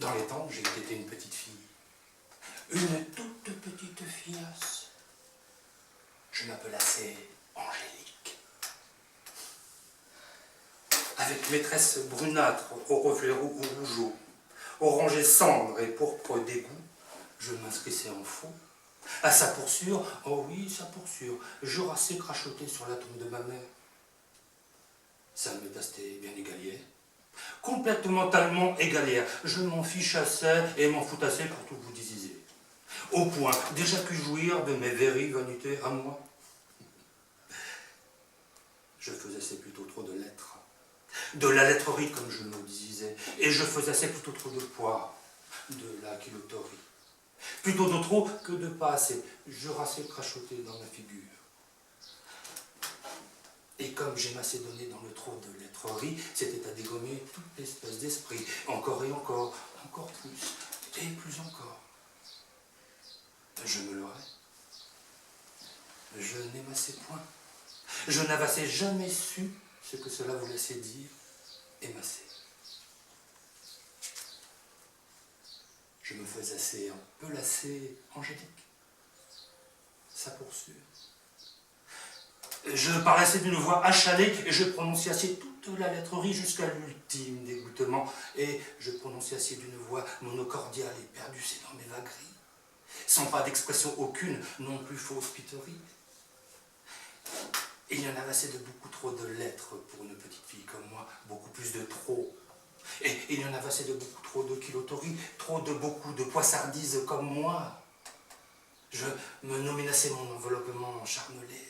Dans les temps, j'ai été une petite fille. Une toute petite fiasse. Je m'appelassais Angélique. Avec maîtresse brunâtre aux reflets roux ou rougeaux, orangé cendre et pourpre d'égout, je m'inscrissais en faux. À sa poursuure, oh oui, sa poursuure, jurassais crachoter sur la tombe de ma mère. Ça me tastait bien égalière. Complètement tellement égalière. Je m'en fichassais et m'en foutassais pour tout vous disiez. Au point déjà pu jouir de mes véries vanités à moi. Je faisais plutôt trop de lettres. De la lettrerie, comme je me disais. Et je faisais plutôt trop de poids. De la kiloterie. Plutôt de trop que de pas assez. Je rassais crachoter dans ma figure. Et comme j'ai m'assez donné dans le trop de lettrerie, c'était à dégommer toute l'espèce d'esprit. Encore et encore, encore plus, et plus encore. Je me leurrais. Je n'aimassais point. Je n'avassais jamais su ce que cela voulait dire, émasser. Je me faisais assez un peu lasser Angélique. Ça poursuit. Je paraissais d'une voix achalée et je prononçais assez toute la lettrerie jusqu'à l'ultime dégoûtement. Et je prononçais assez d'une voix monocordiale et perdue, c'est dans mes vagueries. Sans pas d'expression aucune, non plus fausse piterie. Il y en avait assez de beaucoup trop de lettres pour une petite fille comme moi, beaucoup plus de trop. Et il y en avait assez de beaucoup trop de kiloterie, trop de beaucoup de poissardises comme moi. Je me nominassais mon enveloppement charmelé.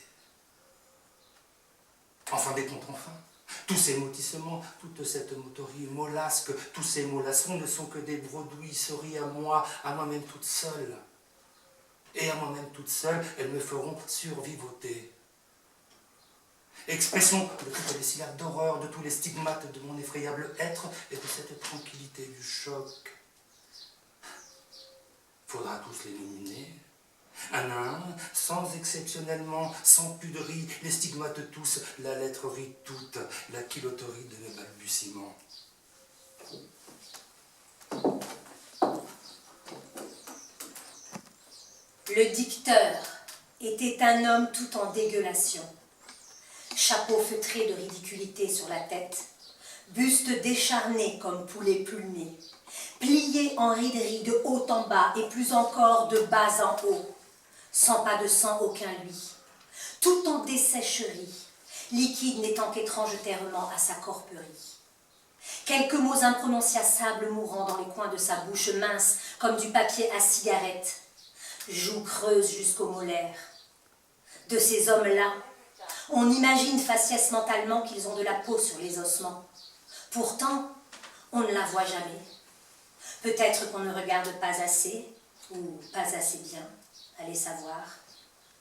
Enfin des comptes enfin. Tous ces motissements, toute cette motorie molasque, tous ces mollassons ne sont que des bredouillisseries à moi-même toute seule. Et à moi-même toute seule, elles me feront survivoter. Expression de toutes les syllabes d'horreur, de tous les stigmates de mon effrayable être et de cette tranquillité du choc. Faudra tous les nominer, un à un, sans exceptionnellement, sans puderie, les stigmates tous, la lettrerie toute, la kiloterie de mes balbutiements. Le dicteur était un homme tout en dégueulation. Chapeau feutré de ridiculité sur la tête, buste décharné comme poulet pulmé, plié en riderie de haut en bas et plus encore de bas en haut, sans pas de sang aucun lui, tout en dessécherie, liquide n'étant qu'étrange terrement à sa corperie. Quelques mots imprononciables mourant dans les coins de sa bouche mince comme du papier à cigarette, joues creuses jusqu'aux molaires. De ces hommes-là, on imagine faciès mentalement qu'ils ont de la peau sur les ossements. Pourtant, on ne la voit jamais. Peut-être qu'on ne regarde pas assez, ou pas assez bien, allez savoir,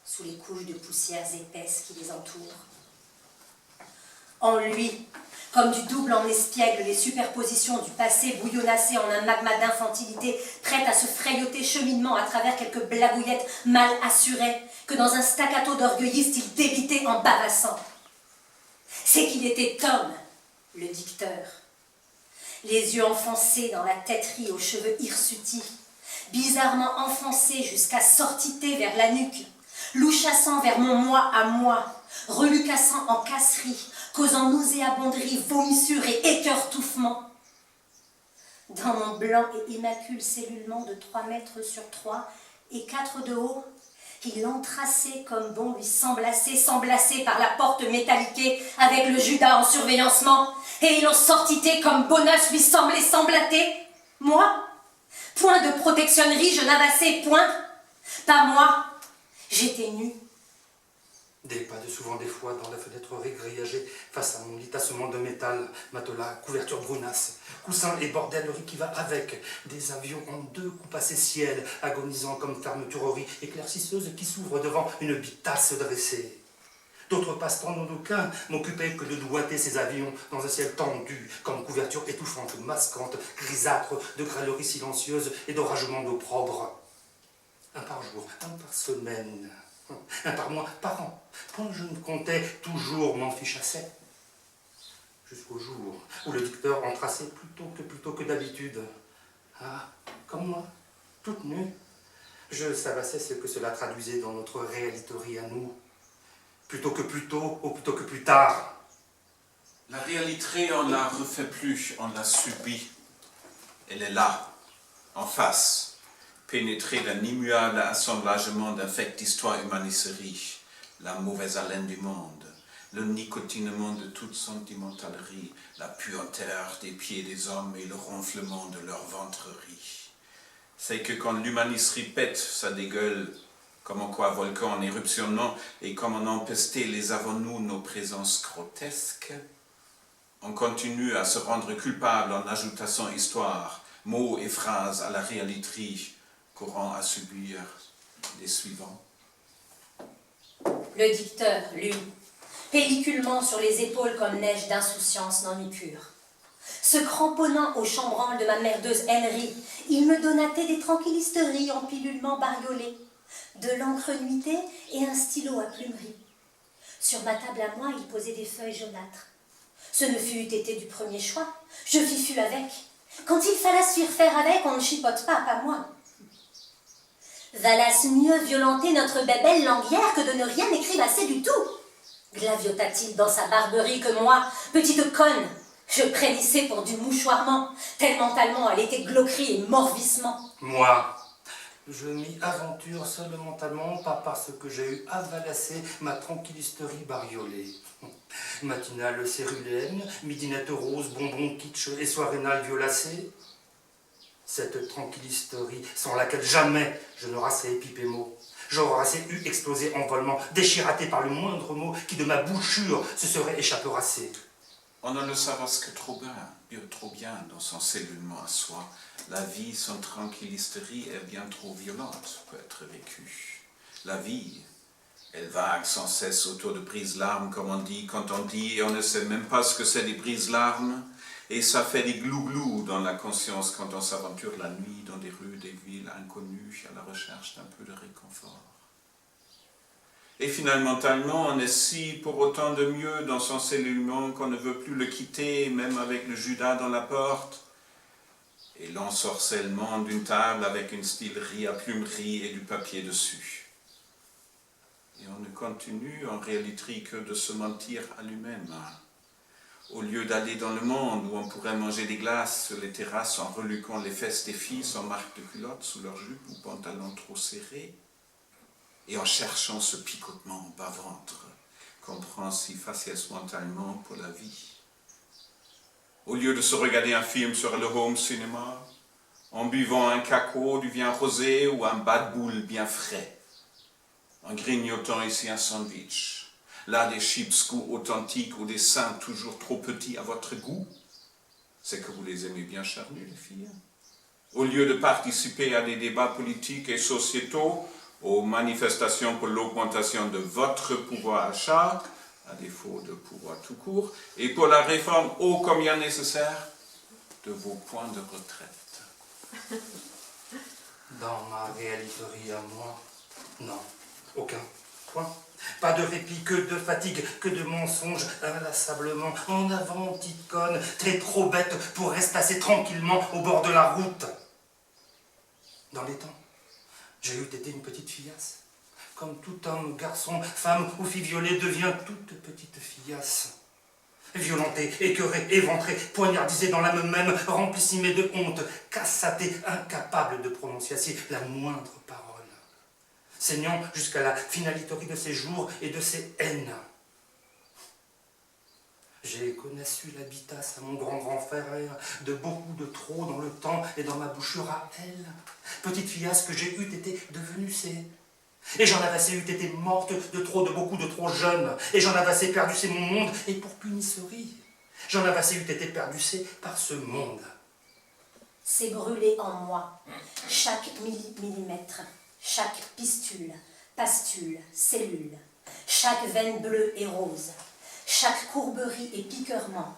sous les couches de poussières épaisses qui les entourent. En lui, comme du double en espiègle, les superpositions du passé bouillonnassées en un magma d'infantilité, prête à se frayoter cheminement à travers quelques blagouillettes mal assurées, que dans un staccato d'orgueilliste il débitait en bavassant. C'est qu'il était homme, le dicteur. Les yeux enfoncés dans la têterie aux cheveux hirsutis, bizarrement enfoncés jusqu'à sortiter vers la nuque, louchassant vers mon moi à moi, relucassant en casserie, causant nauséabonderie, vomissure et écœurtouffement. Dans mon blanc et immacule cellulement de 3 mètres sur 3 et 4 de haut, il entraçait comme bon lui s'emblassait par la porte métalliquée avec le Judas en surveillancement, et il en sortitait comme bonasse lui semblait semblater. Moi, point de protectionnerie, je n'avassais point. Pas moi, j'étais nue. Des pas de souvent des fois dans la fenêtre grillagée face à mon lit tassement de métal, matelas, couverture brunasse, coussins et bordellerie qui va avec, des avions en 2 coupes à ses ciels, agonisant comme fermeturerie éclaircisseuse qui s'ouvre devant une bitasse dressée. D'autres passe-temps non aucun m'occupaient que de doigter ces avions dans un ciel tendu, comme couverture étouffante, masquante, grisâtre, de grêlerie silencieuse et d'oragement d'opprobre. Un par jour, un par semaine, un par mois, par an, quand je ne comptais, toujours m'en fichassais. Jusqu'au jour où le dicteur entraçait plutôt que d'habitude. Ah, comme moi, toute nue. Je savassais ce que cela traduisait dans notre réalité à nous. Plutôt que plus tôt ou plutôt que plus tard. La réalité, on ne la refait plus, on la subit. Elle est là, en face, pénétrée d'un immuable assemblagement d'infects d'histoire humaniserie, la mauvaise haleine du monde, le nicotinement de toute sentimentalerie, la puanteur des pieds des hommes et le ronflement de leur ventrerie. C'est que quand l'humaniserie pète, ça dégueule, comme en quoi volcan en éruptionnement, et comme en empesté les avons-nous nos présences grotesques, on continue à se rendre culpable en ajoutant histoire, mots et phrases à la réalité qu'auront à subir les suivants. Le dicteur, lui, pelliculement sur les épaules comme neige d'insouciance non pure. Se cramponnant au chambranle de ma merdeuse Henry, il me donatait des tranquillisteries en pilulement bariolé, de l'encre nuitée et un stylo à plumerie. Sur ma table à moi, il posait des feuilles jaunâtres. Ce ne fut été du premier choix, je fus avec. Quand il fallait se faire avec, on ne chipote pas moi. Valasse mieux violenter notre bébelle languière que de ne rien écrire assez du tout. Glaviota-t-il dans sa barberie que moi, petite conne, je prédissais pour du mouchoirement, tellement elle était glauquerie et morvissement. Moi, je m'y aventure seulement mentalement, pas parce que j'ai eu à valasser ma tranquillisterie bariolée. Matinale céruléenne, midinette rose, bonbon kitsch et soirénale violacée. Cette tranquillisterie sans laquelle jamais je ne rasserai pipé mot. J'aurais eu explosé en volement, déchiraté par le moindre mot qui de ma bouchure se serait échappeurassé. On ne le savasse que trop bien dans son cellulement à soi. La vie sans tranquillisterie est bien trop violente pour être vécue. La vie, elle vague sans cesse autour de brise-larmes, comme on dit, quand on dit, et on ne sait même pas ce que c'est des brise-larmes. Et ça fait des glou-glous dans la conscience quand on s'aventure la nuit dans des rues, des villes inconnues, à la recherche d'un peu de réconfort. Et finalement, on est si pour autant de mieux dans son cellulement qu'on ne veut plus le quitter, même avec le Judas dans la porte, et l'ensorcellement d'une table avec une stylerie à plumerie et du papier dessus. Et on ne continue en réalité que de se mentir à lui-même. Au lieu d'aller dans le monde où on pourrait manger des glaces sur les terrasses en reluquant les fesses des filles sans marque de culotte sous leurs jupes ou pantalons trop serrés, et en cherchant ce picotement au bas-ventre qu'on prend si faciès-mentalement pour la vie. Au lieu de se regarder un film sur le home cinéma, en buvant un cacao, du vin rosé ou un bas de boule bien frais, en grignotant ici un sandwich, là des chips goût authentiques ou des seins toujours trop petits à votre goût, c'est que vous les aimez bien charnus, les filles. Au lieu de participer à des débats politiques et sociétaux, aux manifestations pour l'augmentation de votre pouvoir d'achat, à défaut de pouvoir tout court, et pour la réforme ô combien nécessaire de vos points de retraite. Dans ma réalité à moi, non, aucun point. Pas de répit, que de fatigue, que de mensonges, inlassablement. En avant, petite conne, t'es trop bête pour rester assez tranquillement au bord de la route. Dans les temps, j'ai eu été une petite fillasse. Comme tout homme, garçon, femme ou fille violée devient toute petite fillasse. Violentée, écœurée, éventrée, poignardisée dans l'âme même, remplissime de honte, cassatée, incapable de prononcer la moindre parole. Saignant jusqu'à la finalité de ses jours et de ses haines. J'ai connu l'habitat à mon grand frère, de beaucoup de trop dans le temps et dans ma bouchure à elle. Petite fillasse que j'ai eût été devenue, c'est... Et j'en avais assez eût été morte de trop, de beaucoup de trop jeune. Et j'en avais assez perdu, c'est mon monde, et pour punisserie. J'en avais assez eût été perdu, c'est par ce monde. C'est brûlé en moi, chaque millimètre, chaque pistule, pastule, cellule, chaque veine bleue et rose, chaque courberie et piquerement.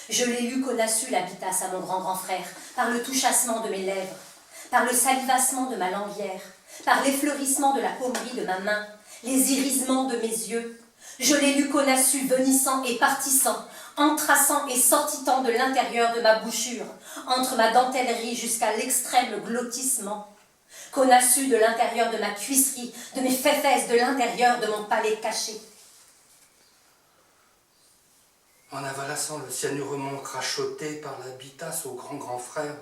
Je l'ai lu qu'on a su l'habitasse à mon grand frère, par le touchassement de mes lèvres, par le salivassement de ma languière, par l'effleurissement de la paumerie de ma main, les irisements de mes yeux, Je l'ai lu Conassu, venissant et partissant, entrassant et sortitant de l'intérieur de ma bouchure, entre ma dentellerie jusqu'à l'extrême glottissement. Conassu de l'intérieur de ma cuisserie, de mes féfesses, de l'intérieur de mon palais caché. En avalassant le cyanurement crachoté par la bitasse au grand frère,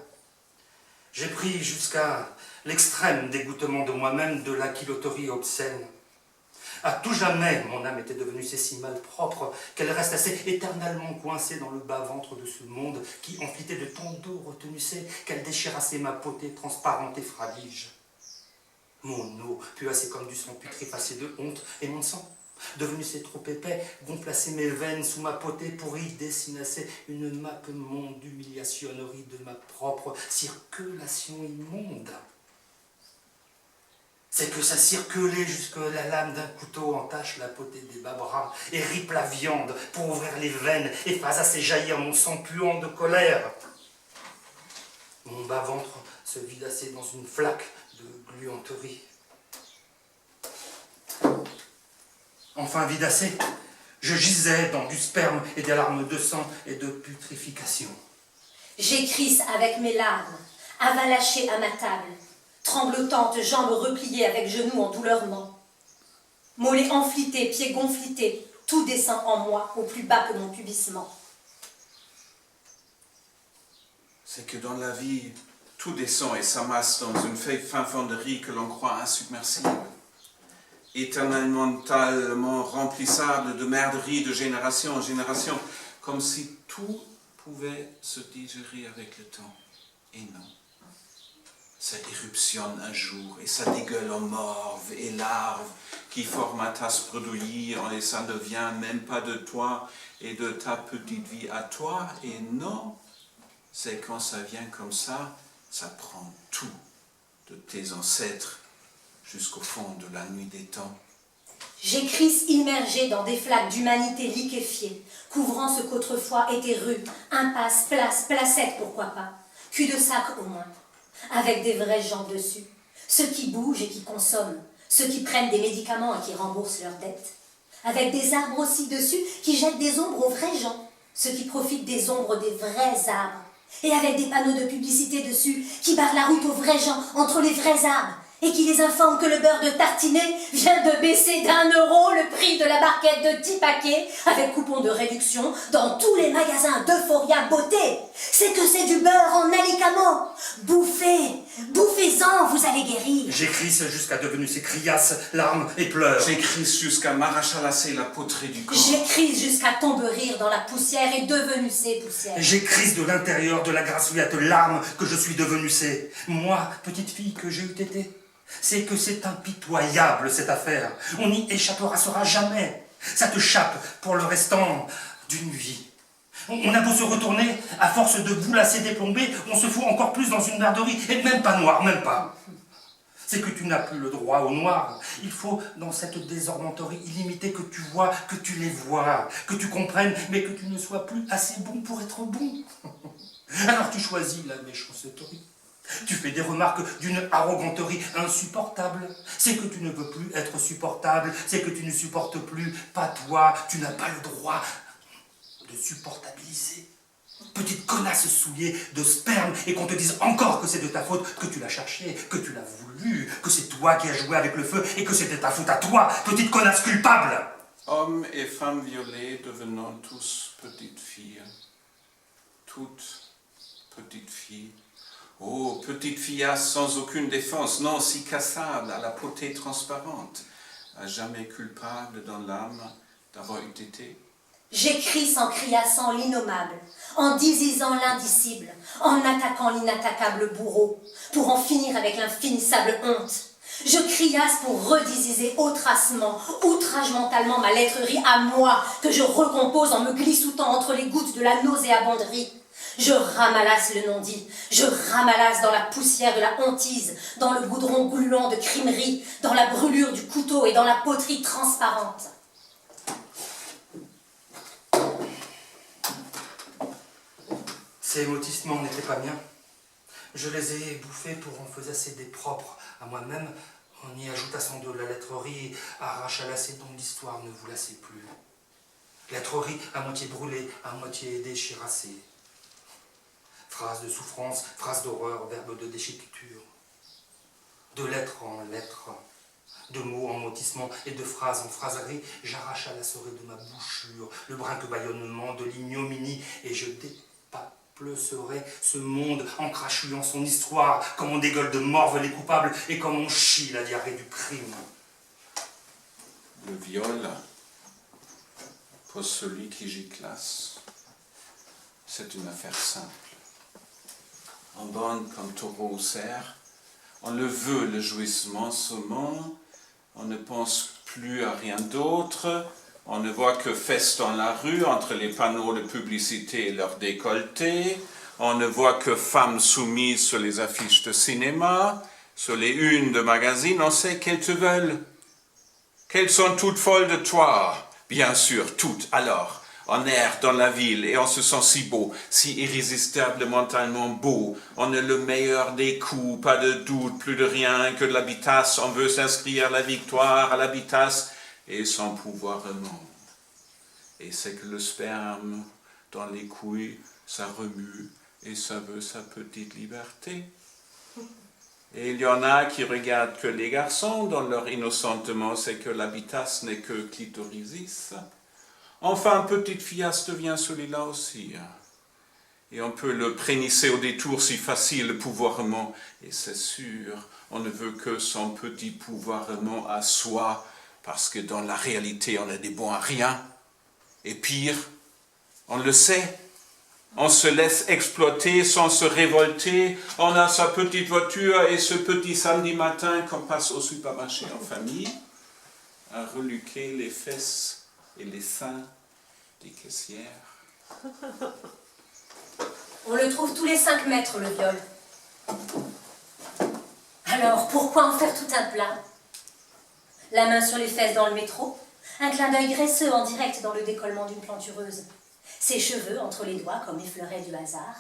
j'ai pris jusqu'à l'extrême dégoûtement de moi-même de l'aquiloterie obscène. À tout jamais, mon âme était devenue si malpropre qu'elle reste assez éternellement coincée dans le bas-ventre de ce monde qui, enflité de tant d'eau retenue, c'est qu'elle déchirassait ma potée transparente et fralige. Mon eau, puassée comme du sang putréfacé de honte, et mon sang, devenu c'est trop épais, gonflassait mes veines sous ma potée pourrie, dessinassait une map monde d'humiliationnerie de ma propre circulation immonde. C'est que ça circulait jusque la lame d'un couteau entache la potée des bas bras et ripe la viande pour ouvrir les veines et fasse assez jaillir mon sang puant de colère. Mon bas-ventre se vidassait dans une flaque de gluanterie. Enfin vidassé, je gisais dans du sperme et des larmes de sang et de putréfaction. J'écrisse avec mes larmes, avalachée à ma table, tremblotante, jambes repliées avec genoux en douleurement. Mollets enflités, pieds gonflités, tout descend en moi au plus bas que mon pubissement. C'est que dans la vie, tout descend et s'amasse dans une fin fonderie que l'on croit insubmersible, éternellement remplissable de merderies de génération en génération, comme si tout pouvait se digérer avec le temps. Et non. Ça éruptionne un jour et ça dégueule en morve et larves qui forment un tasse bredouillie et ça ne vient même pas de toi et de ta petite vie à toi. Et non, c'est quand ça vient comme ça prend tout de tes ancêtres jusqu'au fond de la nuit des temps. J'écrisse immergée dans des flaques d'humanité liquéfiée, couvrant ce qu'autrefois étaient rues, impasses, places, placettes, pourquoi pas, cul-de-sac au moins, avec des vrais gens dessus, ceux qui bougent et qui consomment, ceux qui prennent des médicaments et qui remboursent leurs dettes, avec des arbres aussi dessus qui jettent des ombres aux vrais gens, ceux qui profitent des ombres des vrais arbres, et avec des panneaux de publicité dessus qui barrent la route aux vrais gens entre les vrais arbres, et qui les informe que le beurre de tartinet vient de baisser d'1 euro le prix de la barquette de 10 paquets avec coupon de réduction dans tous les magasins d'Euphoria Beauté. C'est que c'est du beurre en alicament. Bouffez-en, vous allez guérir. J'écrisse jusqu'à devenir ces criasses, larmes et pleurs. J'écrisse jusqu'à m'arrachalasser la poterie du corps. J'écrisse jusqu'à tomber rire dans la poussière et devenue ces poussières. J'écrisse de l'intérieur de la grassouillette larme que je suis devenue c'est. Moi, petite fille que j'ai eu été. C'est que c'est impitoyable cette affaire. On n'y échappera jamais. Ça te chape pour le restant d'une vie. On a beau se retourner, à force de boulasser déplombé, on se fout encore plus dans une merderie, et même pas noir, même pas. C'est que tu n'as plus le droit au noir. Il faut, dans cette désormenterie illimitée, que tu vois, que tu les vois, que tu comprennes, mais que tu ne sois plus assez bon pour être bon. Alors tu choisis la méchanceterie. Tu fais des remarques d'une arroganterie insupportable. C'est que tu ne veux plus être supportable, c'est que tu ne supportes plus, pas toi, tu n'as pas le droit de supportabiliser. Petite connasse souillée de sperme et qu'on te dise encore que c'est de ta faute, que tu l'as cherché, que tu l'as voulu, que c'est toi qui as joué avec le feu et que c'était ta faute à toi, petite connasse culpable. Hommes et femmes violés devenant tous petites filles. Toutes petites filles. Oh, petite fillasse sans aucune défense, non si cassable à la potée transparente, à jamais culpable dans l'âme d'avoir eu été. J'écris en criassant l'innommable, en disisant l'indicible, en attaquant l'inattaquable bourreau, pour en finir avec l'infinissable honte. Je criasse pour redisiser autracement, outrage-mentalement ma lettrerie à moi, que je recompose en me glissoutant entre les gouttes de la nauséabonderie. Je ramalasse le non-dit, je ramalasse dans la poussière de la hantise, dans le goudron gluant de crimerie, dans la brûlure du couteau et dans la poterie transparente. Ces motissements n'étaient pas miens. Je les ai bouffés pour en faisasser des propres à moi-même On y ajouta sans doute la lettrerie, arrache à lasser dont l'histoire ne vous lassait plus. Lettrerie à moitié brûlée, à moitié déchirassée. Phrases de souffrance, phrases d'horreur, verbes de déchiqueture. De lettres en lettres, de mots en motissements et de phrases en phraseries, j'arracha la soirée de ma bouchure, le brinque bâillonnement de l'ignominie, et je dépapleusserai ce monde en crachouillant son histoire, comme on dégueule de morve les coupables et comme on chie la diarrhée du crime. Le viol, pour celui qui giclasse, c'est une affaire simple. En bande comme taureau au cerf, on le veut, le jouissement saumon, on ne pense plus à rien d'autre, on ne voit que fesses dans la rue entre les panneaux de publicité et leurs décolletés, on ne voit que femmes soumises sur les affiches de cinéma, sur les unes de magazines, on sait qu'elles te veulent, qu'elles sont toutes folles de toi, bien sûr, toutes, alors. On erre dans la ville et on se sent si beau, si irrésistiblement mentalement beau. On est le meilleur des coups, pas de doute, plus de rien que de l'habitasse. On veut s'inscrire à la victoire, à l'habitasse et sans pouvoirement. Et c'est que le sperme dans les couilles, ça remue et ça veut sa petite liberté. Et il y en a qui regardent que les garçons dans leur innocentement, c'est que l'habitasse n'est que clitorisis. Enfin, petite fiasse devient celui-là aussi. Et on peut le prénisser au détour si facile, le pouvoirement. Et c'est sûr, on ne veut que son petit pouvoirement à soi, parce que dans la réalité, on est des bons à rien. Et pire, on le sait. On se laisse exploiter sans se révolter. On a sa petite voiture et ce petit samedi matin qu'on passe au supermarché en famille, à reluquer les fesses et les seins des caissières. On le trouve tous les 5 mètres, le viol. Alors, pourquoi en faire tout un plat? La main sur les fesses dans le métro, un clin d'œil graisseux en direct dans le décollement d'une plantureuse, ses cheveux entre les doigts comme effleurés du hasard,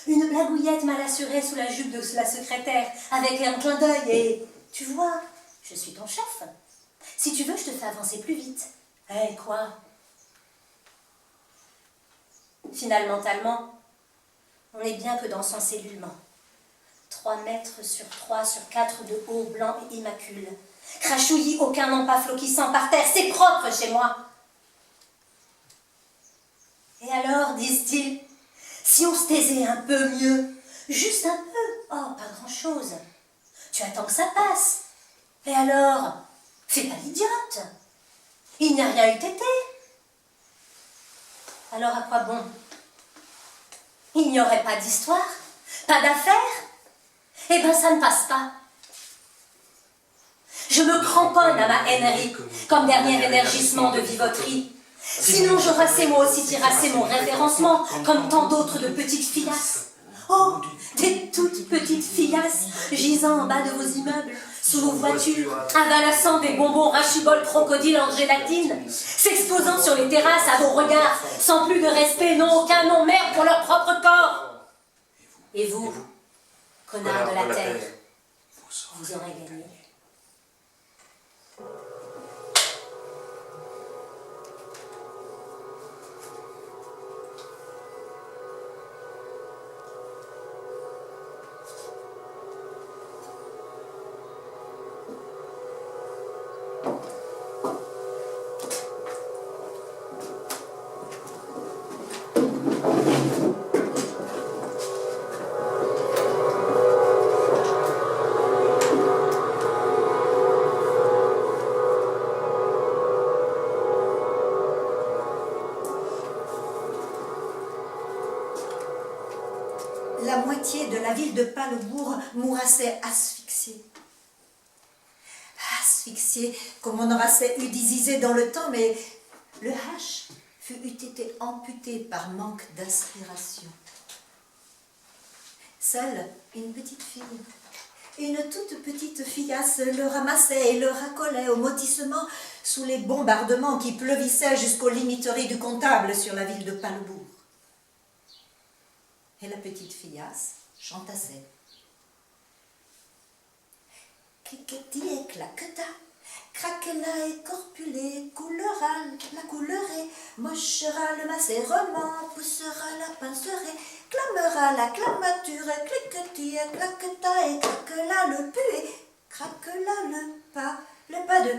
une blagouillette mal assurée sous la jupe de la secrétaire avec un clin d'œil et... Tu vois, je suis ton chef. Si tu veux, je te fais avancer plus vite. Eh, quoi? Finalement, on n'est bien que dans son cellulement. 3 mètres sur 3 sur 4 de haut, blanc et immacule. Crachouillis, aucun nom pas floquissant par terre, c'est propre chez moi. Et alors, disent-ils, si on se taisait un peu mieux, juste un peu, oh, pas grand-chose. Tu attends que ça passe. Et alors, fais pas l'idiote. Il n'y a rien eu été. Alors à quoi bon? Il n'y aurait pas d'histoire, pas d'affaire. Eh ben ça ne passe pas. Je me cramponne à ma hainerie, comme dernier énergissement de vivoterie. Sinon j'aurais moi aussi tirassé mon référencement, comme tant d'autres de petites fillasses. Oh, des toutes petites fillasses, gisant en bas de vos immeubles, sous vos voitures, avalassant des bonbons rachibol crocodile en gélatine, s'exposant sur les terrasses à vos regards, sans plus de respect, n'ont aucun nom mère pour leur propre corps. Et vous, connards de la terre, vous aurez gagné. La moitié de la ville de Palebourg mourassait asphyxiée. Asphyxiée, comme on aura eu disisé dans le temps, mais le H eût été amputé par manque d'aspiration. Seule une petite fille, une toute petite fillasse le ramassait et le racolait au motissement sous les bombardements qui pleuvissaient jusqu'aux limiteries du comptable sur la ville de Palebourg. Et la petite fillasse chantassait. Qui claqueta, craquela et corpulé, coulera la coulerée, mochera le macérement, poussera la pincerie, clamera la clamature, cliquetis, claqueta et craquela le pué, craquela le pas de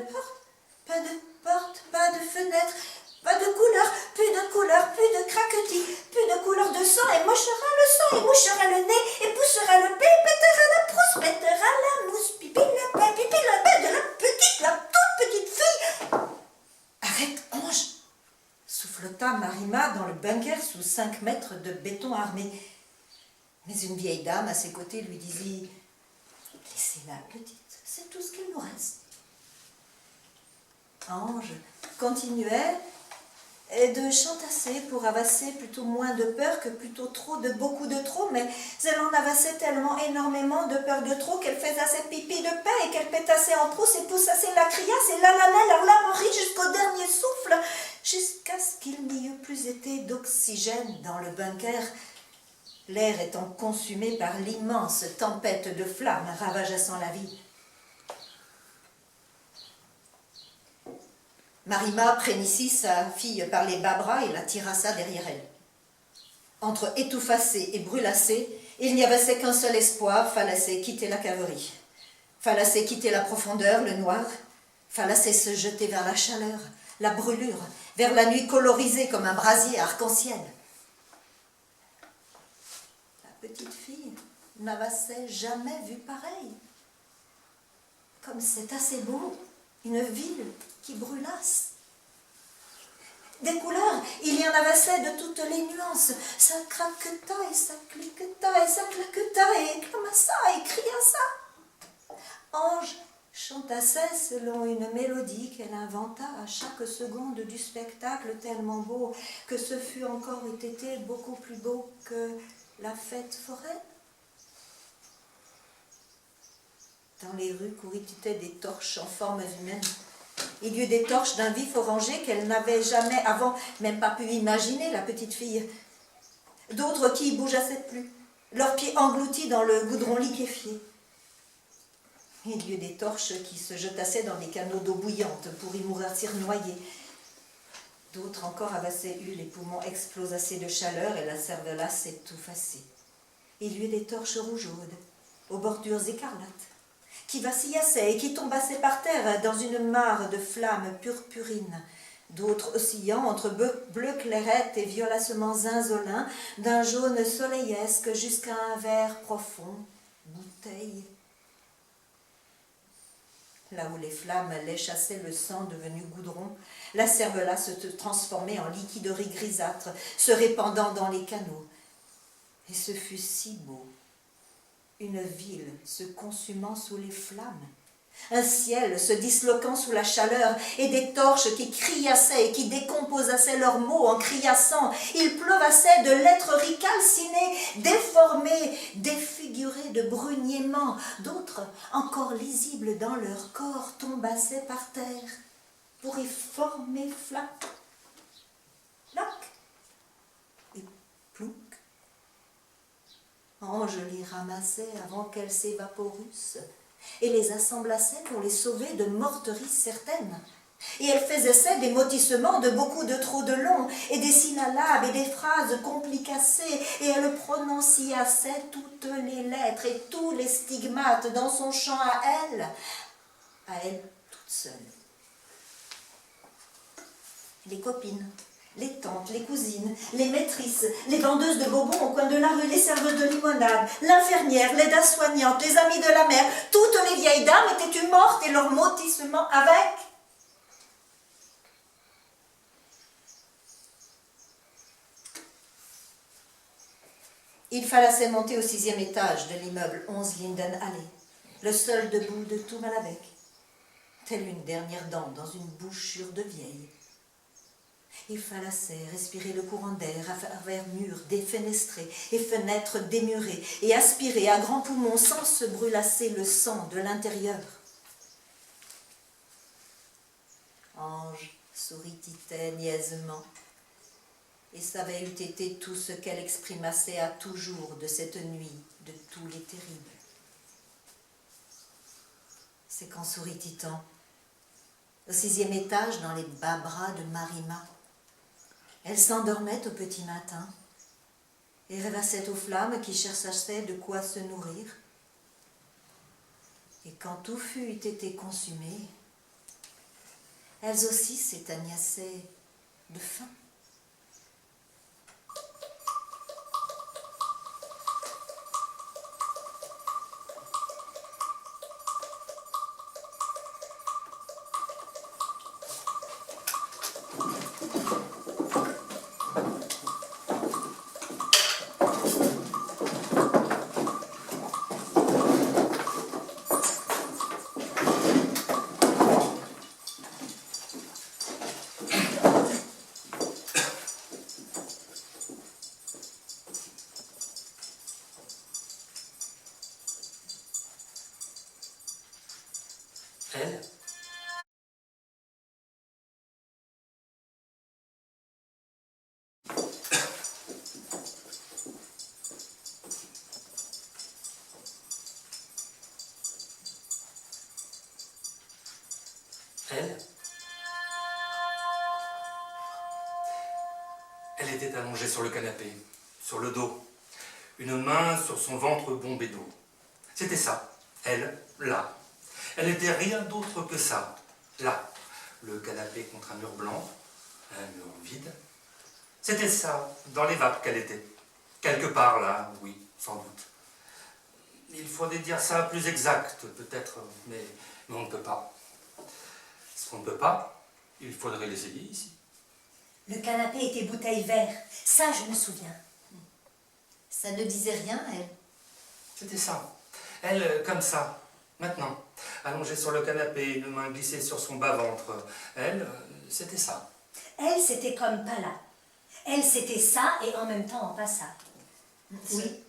porte, pas de fenêtre, pas de couleur, plus de craquetis, plus de couleur de sang, et mochera le sang, et mouchera le nez, et poussera le pied, pétera la brousse, pétera la mousse, pipi la paix de la toute petite fille. Arrête, Ange, soufflota Marima dans le bunker sous 5 mètres de béton armé. Mais une vieille dame à ses côtés lui dit « Laissez-la, petite, c'est tout ce qu'il nous reste. » Ange continuait de chantasser pour avasser plutôt moins de peur que plutôt trop de beaucoup de trop, mais elle en avassait tellement énormément de peur de trop qu'elle faisait assez pipi de paix et qu'elle pétassait en trousse et poussassait la criasse et l'alanait leur lamerie jusqu'au dernier souffle, jusqu'à ce qu'il n'y eût plus été d'oxygène dans le bunker, l'air étant consumé par l'immense tempête de flammes ravageant la ville. Marima prenit sa fille par les bas bras et la tirassa derrière elle. Entre étouffassée et brûlassée, il n'y avait qu'un seul espoir, fallait quitter la caverie. Fallait quitter la profondeur, le noir. Fallait se jeter vers la chaleur, la brûlure, vers la nuit colorisée comme un brasier arc-en-ciel. La petite fille n'avait jamais vu pareil. Comme c'est assez beau, une ville qui brûlasse. Des couleurs, il y en avait de toutes les nuances. Ça craqueta et ça cliqueta et ça claqueta et clamassa et criassa. Ange chantassait selon une mélodie qu'elle inventa à chaque seconde du spectacle tellement beau que ce fut encore été beaucoup plus beau que la fête foraine. Dans les rues couritaient des torches en formes humaines. Il y eut des torches d'un vif orangé qu'elle n'avait jamais avant même pas pu imaginer, la petite fille. D'autres qui bougeassaient plus, leurs pieds engloutis dans le goudron liquéfié. Il y eut des torches qui se jetassaient dans des canaux d'eau bouillante pour y mourir noyés. D'autres encore avaient eu les poumons explosassés de chaleur et la cervelace étouffassée. Il y eut des torches rougeaudes, aux bordures écarlates, qui vacillassaient et qui tombassaient par terre dans une mare de flammes purpurines, d'autres oscillant entre bleu clairette et violacement zinzolin, d'un jaune soleillesque jusqu'à un vert profond, bouteille. Là où les flammes léchassaient le sang devenu goudron, la cervelace se transformait en liquiderie grisâtre, se répandant dans les canaux. Et ce fut si beau. Une ville se consumant sous les flammes, un ciel se disloquant sous la chaleur et des torches qui criassaient et qui décomposaient leurs mots en criassant. Il pleuvassaient de lettres calcinées, déformées, défigurées de bruniements. D'autres, encore lisibles dans leur corps, tombassaient par terre pour y former flac, flac et plouc. Ange les ramassait avant qu'elles s'évaporussent et les assemblassait pour les sauver de morteries certaines. Et elle faisait des motissements de beaucoup de trop de long, et des syllabes et des phrases complicassées, et elle prononciassait toutes les lettres et tous les stigmates dans son chant à elle toute seule. Les copines, les tantes, les cousines, les maîtresses, les vendeuses de bonbons au coin de la rue, les serveuses de limonade, l'infirmière, les dames soignantes, les amies de la mère, toutes les vieilles dames étaient mortes et leurs motissements avec. Il fallait monter au 6e étage de l'immeuble 11 Linden Alley, le seul debout de tout Malavec, telle une dernière dent dans une bouchure de vieille. Il fallait respirer le courant d'air à travers murs défenestrés et fenêtres démurées et aspirer à grands poumons sans se brûlasser le sang de l'intérieur. Ange sourit-il niaisement, et ça avait eu été tout ce qu'elle exprimassait à toujours de cette nuit de tous les terribles. C'est quand sourit Titan, au 6e étage, dans les bas bras de Marima. Elle s'endormait au petit matin et rêvassait aux flammes qui cherchaient de quoi se nourrir. Et quand tout fut été consumé, elles aussi s'éteignaient de faim. Elle, elle était allongée sur le canapé, sur le dos, une main sur son ventre bombé d'eau. C'était ça, elle, là. Elle n'était rien d'autre que ça, là. Le canapé contre un mur blanc, un mur vide. C'était ça, dans les vapes qu'elle était. Quelque part là, oui, sans doute. Il faudrait dire ça plus exact, peut-être, mais on ne peut pas. Ce qu'on ne peut pas, il faudrait l'essayer ici. Le canapé était bouteille vert. Ça, je me souviens. Ça ne disait rien, elle. C'était ça. Elle, comme ça, maintenant, allongée sur le canapé, une main glissée sur son bas-ventre. Elle, c'était ça. Elle, c'était comme pas là. Elle, c'était ça et en même temps pas ça. Oui.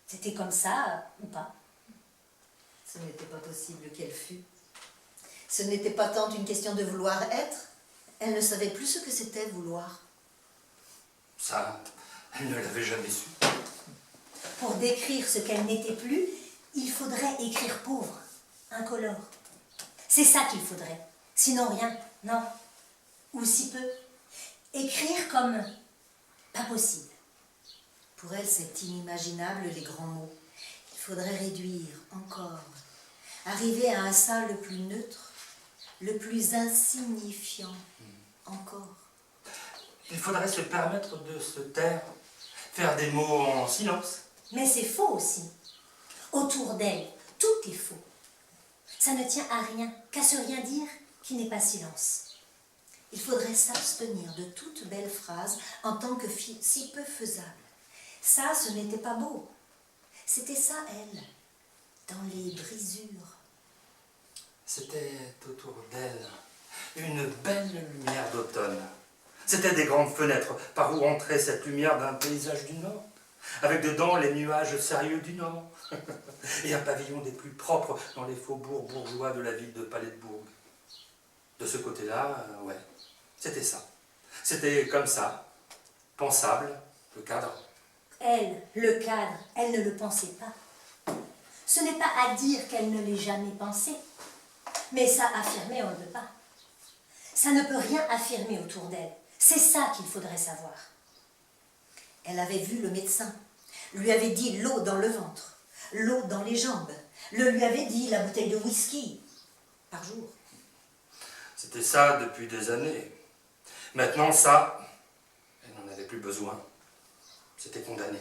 C'était comme ça ou pas. Ce n'était pas possible qu'elle fût. Ce n'était pas tant une question de vouloir être. Elle ne savait plus ce que c'était vouloir. Ça, elle ne l'avait jamais su. Pour décrire ce qu'elle n'était plus, il faudrait écrire pauvre, incolore. C'est ça qu'il faudrait. Sinon rien, non. Ou si peu. Écrire comme pas possible. Pour elle, c'est inimaginable, les grands mots. Il faudrait réduire encore. Arriver à un ça le plus neutre, le plus insignifiant encore. Il faudrait se permettre de se taire, faire des mots en silence. Mais c'est faux aussi. Autour d'elle, tout est faux. Ça ne tient à rien, qu'à se rien dire qui n'est pas silence. Il faudrait s'abstenir de toute belle phrase en tant que si peu faisable. Ça, ce n'était pas beau. C'était ça, elle, dans les brisures. C'était autour d'elle une belle lumière d'automne. C'était des grandes fenêtres par où entrait cette lumière d'un paysage du Nord, avec dedans les nuages sérieux du Nord, et un pavillon des plus propres dans les faubourgs bourgeois de la ville de Palais-de-Bourg. De ce côté-là, ouais, c'était ça. C'était comme ça, pensable, le cadre. Elle, le cadre, elle ne le pensait pas. Ce n'est pas à dire qu'elle ne l'ait jamais pensé, mais ça affirmer, on ne peut pas. Ça ne peut rien affirmer autour d'elle. C'est ça qu'il faudrait savoir. Elle avait vu le médecin, lui avait dit l'eau dans le ventre, l'eau dans les jambes, lui avait dit la bouteille de whisky par jour. C'était ça depuis des années. Maintenant, ça, elle n'en avait plus besoin. C'était condamné.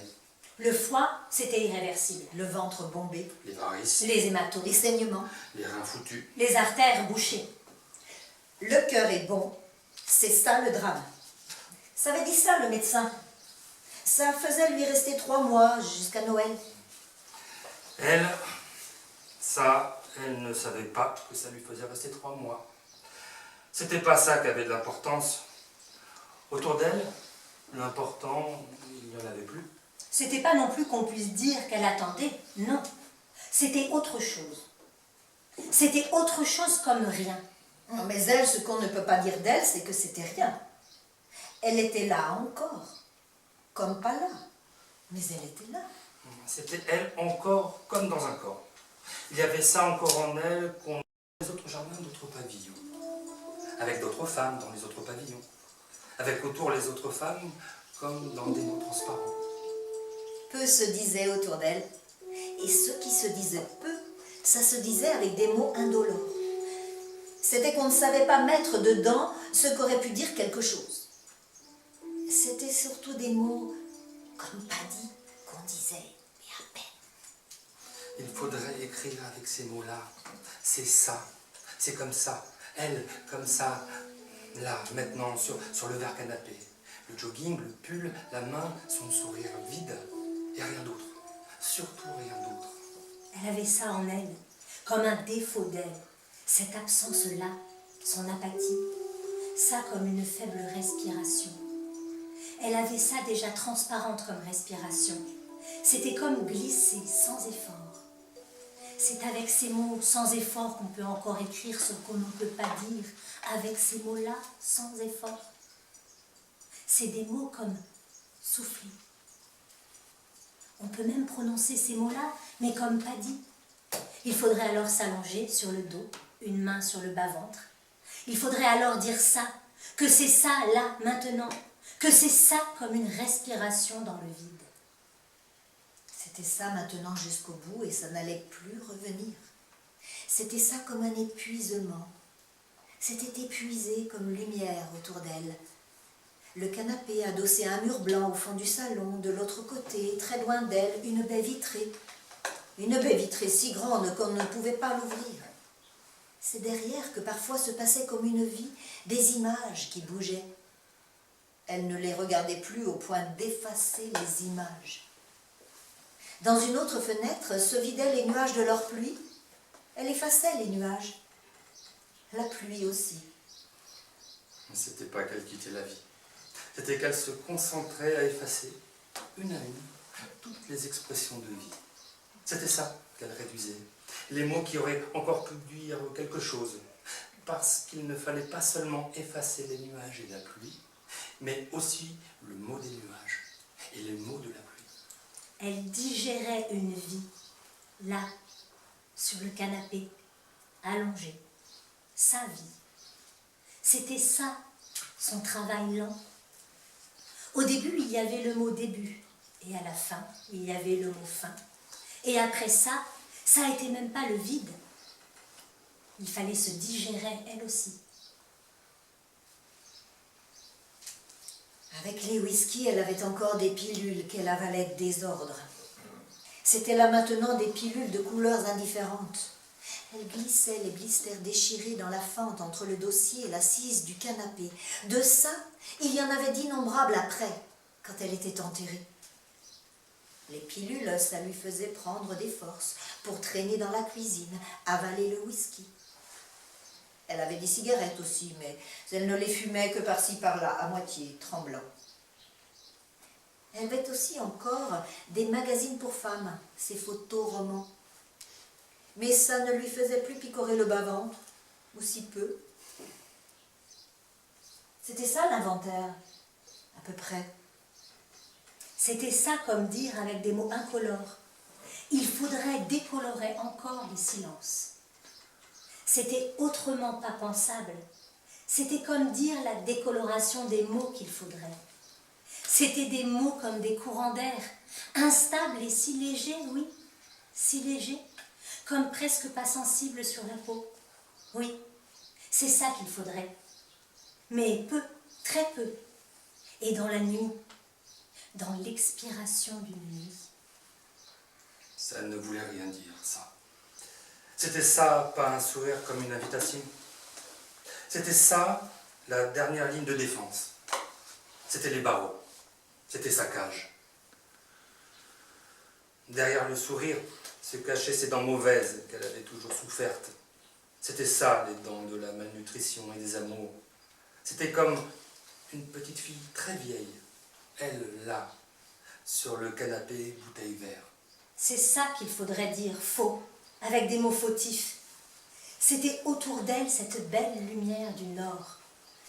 Le foie, c'était irréversible. Le ventre bombé, Les varices, Les hématomes, les saignements. les reins foutus. les artères bouchées. Le cœur est bon, c'est ça le drame. Ça avait dit ça le médecin. Ça faisait lui rester 3 mois jusqu'à Noël. Elle, ça, elle ne savait pas que ça lui faisait rester 3 mois. C'était pas ça qui avait de l'importance. Autour d'elle, l'important, il n'y en avait plus. C'était pas non plus qu'on puisse dire qu'elle attendait, non. C'était autre chose. C'était autre chose comme rien. Non, mais elle, ce qu'on ne peut pas dire d'elle, c'est que c'était rien. Elle était là encore, comme pas là, mais elle était là. C'était elle encore comme dans un corps. Il y avait ça encore en elle qu'on pavillon, avec d'autres femmes dans les autres pavillons, avec autour les autres femmes comme dans des mots transparents. Peu se disait autour d'elle, et ce qui se disait peu, ça se disait avec des mots indolores. C'était qu'on ne savait pas mettre dedans ce qu'aurait pu dire quelque chose. C'était surtout des mots comme pas dit qu'on disait, mais à peine. Il faudrait écrire avec ces mots-là. C'est ça, c'est comme ça. Elle, comme ça, là, maintenant, sur le vert canapé. Le jogging, le pull, la main, son sourire vide, et rien d'autre. Surtout rien d'autre. Elle avait ça en elle, comme un défaut d'elle. Cette absence-là, son apathie, ça comme une faible respiration. Elle avait ça déjà transparente comme respiration. C'était comme glisser sans effort. C'est avec ces mots sans effort qu'on peut encore écrire ce qu'on ne peut pas dire. Avec ces mots-là, sans effort. C'est des mots comme souffler. On peut même prononcer ces mots-là, mais comme pas dit. Il faudrait alors s'allonger sur le dos, une main sur le bas-ventre. Il faudrait alors dire ça, que c'est ça, là, maintenant, que c'est ça comme une respiration dans le vide. C'était ça maintenant jusqu'au bout et ça n'allait plus revenir. C'était ça comme un épuisement. C'était épuisé comme lumière autour d'elle. Le canapé adossé à un mur blanc au fond du salon, de l'autre côté, très loin d'elle, une baie vitrée. Une baie vitrée si grande qu'on ne pouvait pas l'ouvrir. C'est derrière que parfois se passait comme une vie des images qui bougeaient. Elle ne les regardait plus au point d'effacer les images. Dans une autre fenêtre se vidaient les nuages de leur pluie. Elle effaçait les nuages. La pluie aussi. Mais c'était pas qu'elle quittait la vie. C'était qu'elle se concentrait à effacer, une à une, toutes les expressions de vie. C'était ça qu'elle réduisait. Les mots qui auraient encore pu dire quelque chose. Parce qu'il ne fallait pas seulement effacer les nuages et la pluie, mais aussi le mot des nuages et les mots de la pluie. Elle digérait une vie, là, sur le canapé, allongée, sa vie. C'était ça, son travail lent. Au début, il y avait le mot début, et à la fin, il y avait le mot fin. Et après ça, ça n'était même pas le vide. Il fallait se digérer, elle aussi. Avec les whisky, elle avait encore des pilules qu'elle avalait de désordre. C'était là maintenant des pilules de couleurs indifférentes. Elle glissait les blisters déchirés dans la fente entre le dossier et l'assise du canapé. De ça, il y en avait d'innombrables après, quand elle était enterrée. Les pilules, ça lui faisait prendre des forces pour traîner dans la cuisine, avaler le whisky. Elle avait des cigarettes aussi, mais elle ne les fumait que par-ci par-là, à moitié, tremblant. Elle avait aussi encore des magazines pour femmes, ses photos romans. Mais ça ne lui faisait plus picorer le bas-ventre, ou si peu. C'était ça l'inventaire, à peu près. C'était ça comme dire avec des mots incolores. Il faudrait décolorer encore les silences. C'était autrement pas pensable. C'était comme dire la décoloration des mots qu'il faudrait. C'était des mots comme des courants d'air, instables et si légers, oui, si légers, comme presque pas sensibles sur la peau. Oui, c'est ça qu'il faudrait. Mais peu, très peu. Et dans la nuit, dans l'expiration d'une nuit. Ça ne voulait rien dire, ça. C'était ça, pas un sourire comme une invitation. C'était ça, la dernière ligne de défense. C'était les barreaux. C'était sa cage. Derrière le sourire se cachaient ces dents mauvaises qu'elle avait toujours souffertes. C'était ça, les dents de la malnutrition et des amours. C'était comme une petite fille très vieille. Elle, là, sur le canapé, bouteille vert. C'est ça qu'il faudrait dire, faux, avec des mots fautifs. C'était autour d'elle cette belle lumière du Nord,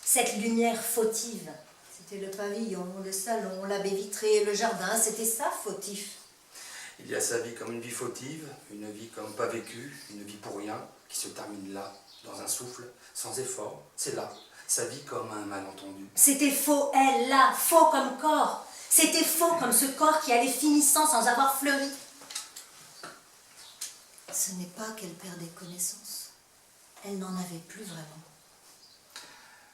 cette lumière fautive. C'était le pavillon, le salon, la baie vitrée, le jardin, c'était ça fautif. Il y a sa vie comme une vie fautive, une vie comme pas vécue, une vie pour rien, qui se termine là, dans un souffle, sans effort. C'est là, sa vie comme un malentendu. C'était faux, elle, là, faux comme corps. C'était faux comme ce corps qui allait finissant sans avoir fleuri. Ce n'est pas qu'elle perdait connaissance. Elle n'en avait plus vraiment.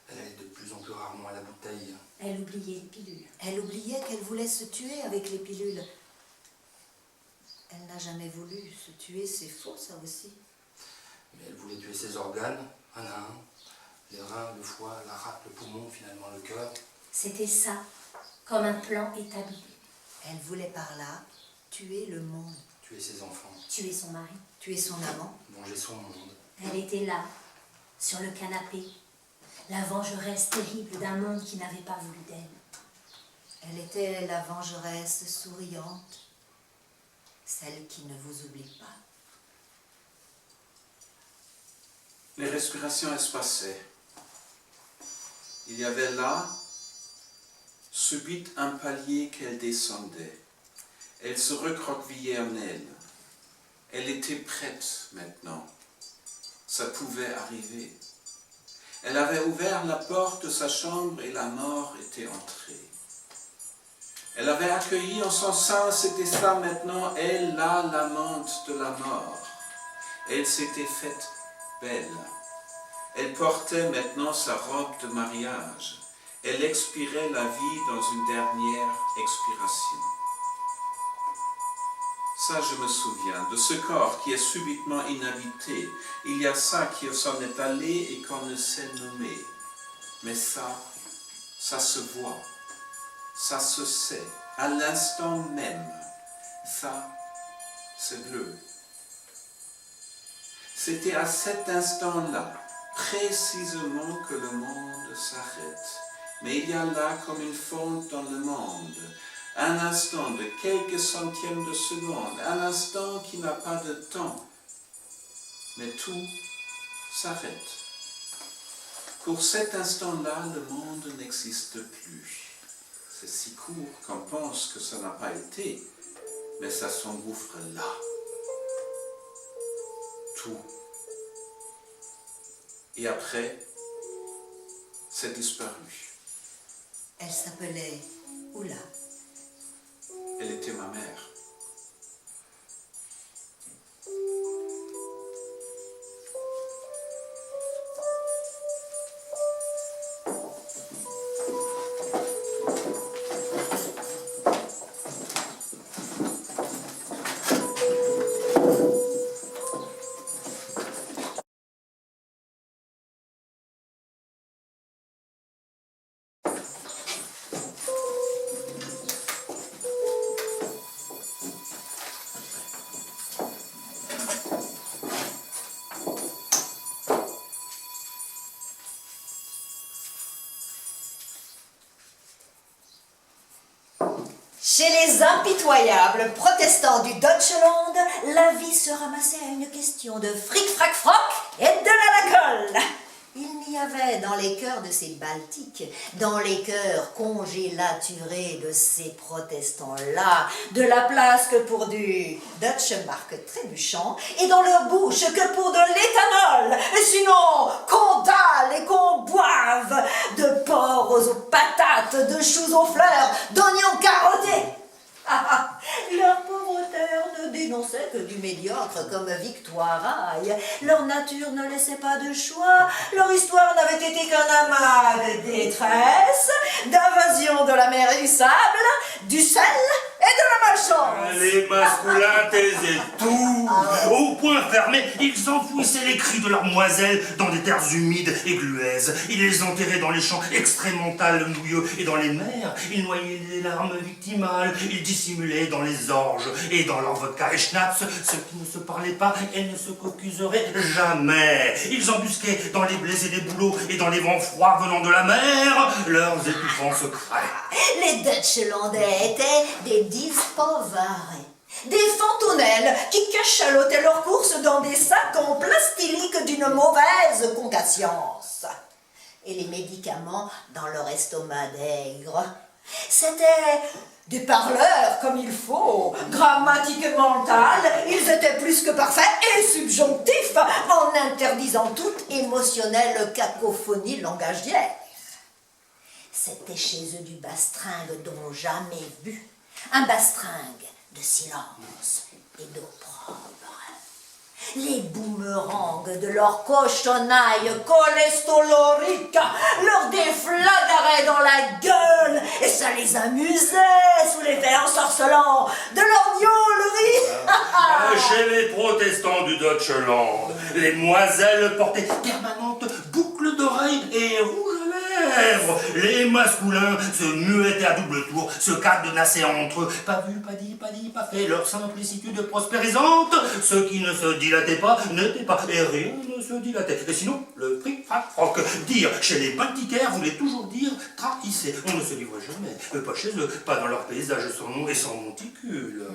Elle allait de plus en plus rarement à la bouteille. Elle oubliait les pilules. Elle oubliait qu'elle voulait se tuer avec les pilules. Elle n'a jamais voulu se tuer, c'est faux ça aussi. Mais elle voulait tuer ses organes, un à un. Les reins, le foie, la rate, le poumon, finalement le cœur. C'était ça, comme un plan établi. Elle voulait par là tuer le monde, Tuer ses enfants, Tuer son mari. tuer son amant. venger son monde. Elle était là, sur le canapé, la vengeresse terrible d'un monde qui n'avait pas voulu d'elle. Elle était la vengeresse souriante, celle qui ne vous oublie pas. Les respirations espacées. Il y avait là, subite, un palier qu'elle descendait. Elle se recroquevillait en elle. Elle était prête maintenant. Ça pouvait arriver. Elle avait ouvert la porte de sa chambre et la mort était entrée. Elle avait accueilli en son sein cet destin maintenant, elle, là, l'amante de la mort. Elle s'était faite belle. Elle portait maintenant sa robe de mariage. Elle expirait la vie dans une dernière expiration. Ça, je me souviens, de ce corps qui est subitement inhabité. Il y a ça qui s'en est allé et qu'on ne sait nommer. Mais ça se voit, ça se sait, à l'instant même. Ça, c'est bleu. C'était à cet instant-là, précisément, que le monde s'arrête. Mais il y a là comme une faute dans le monde. Un instant de quelques centièmes de seconde, un instant qui n'a pas de temps. Mais tout s'arrête. Pour cet instant-là, le monde n'existe plus. C'est si court qu'on pense que ça n'a pas été, mais ça s'engouffre là. Tout. Et après, c'est disparu. Elle s'appelait Oula. Elle était ma mère. Chez les impitoyables protestants du Deutschland, la vie se ramassait à une question de fric-frac-froc et de la colle. Il n'y avait dans les cœurs de ces Baltiques, dans les cœurs congélaturés de ces protestants-là, de la place que pour du Deutschmark trébuchant, et dans leur bouche que pour de l'éthanol, sinon qu'on dalle et qu'on boive, de porc aux patates, de choux aux fleurs, d'oignons carottés. Leur pauvre terre ne dénonçait que du médiocre comme Victoire-Aille. Leur nature ne laissait pas de choix. Leur histoire n'avait été qu'un amas de détresse, d'invasion de la mer et du sable, du sel et de la malchance. Les masculins taisaient tout. Au point fermé, ils enfouissaient les cris de leurs moiselles dans des terres humides et gluaises. Ils les enterraient dans les champs extrêmement mouilleux et dans les mers. Ils noyaient les larmes victimales. Ils dissimulaient dans les orges et dans leur vodka et schnapps ceux qui ne se parlaient pas et ne se cocuseraient jamais. Ils embusquaient dans les blés et les bouleaux et dans les vents froids venant de la mer leurs étouffants secrets. Les Deutschlandais étaient des dispovare, des fantonelles qui cachalotaient leurs courses dans des sacs en plastilique d'une mauvaise concascience. Et les médicaments dans leur estomac d'aigre, C'étaient des parleurs comme il faut, grammatique mentale, ils étaient plus que parfaits et subjonctifs en interdisant toute émotionnelle cacophonie langagière. C'était chez eux du bastringue dont jamais vu, un bastringue de silence et d'opprobre. Les boomerangs de leur cochonaille cholestolorique leur déflagraient dans la gueule et ça les amusait sous l'effet ensorcelant de leur gnôlerie. Chez les protestants du Deutschland, les moiselles portaient permanentes boucles d'oreilles et rouges à lèvres. Les masculins se muetaient à double tour, se cadenassaient entre eux. Pas vu, pas dit, pas fait, leur simplicitude prospérisante. Ceux qui ne se dilataient pas n'étaient pas, et rien ne se dilatait. Et sinon, le fric, frac, froc. Dire chez les balticaires voulait toujours dire trahissez. On ne se livrait jamais, pas chez eux, pas dans leur paysage sans nom et sans monticule.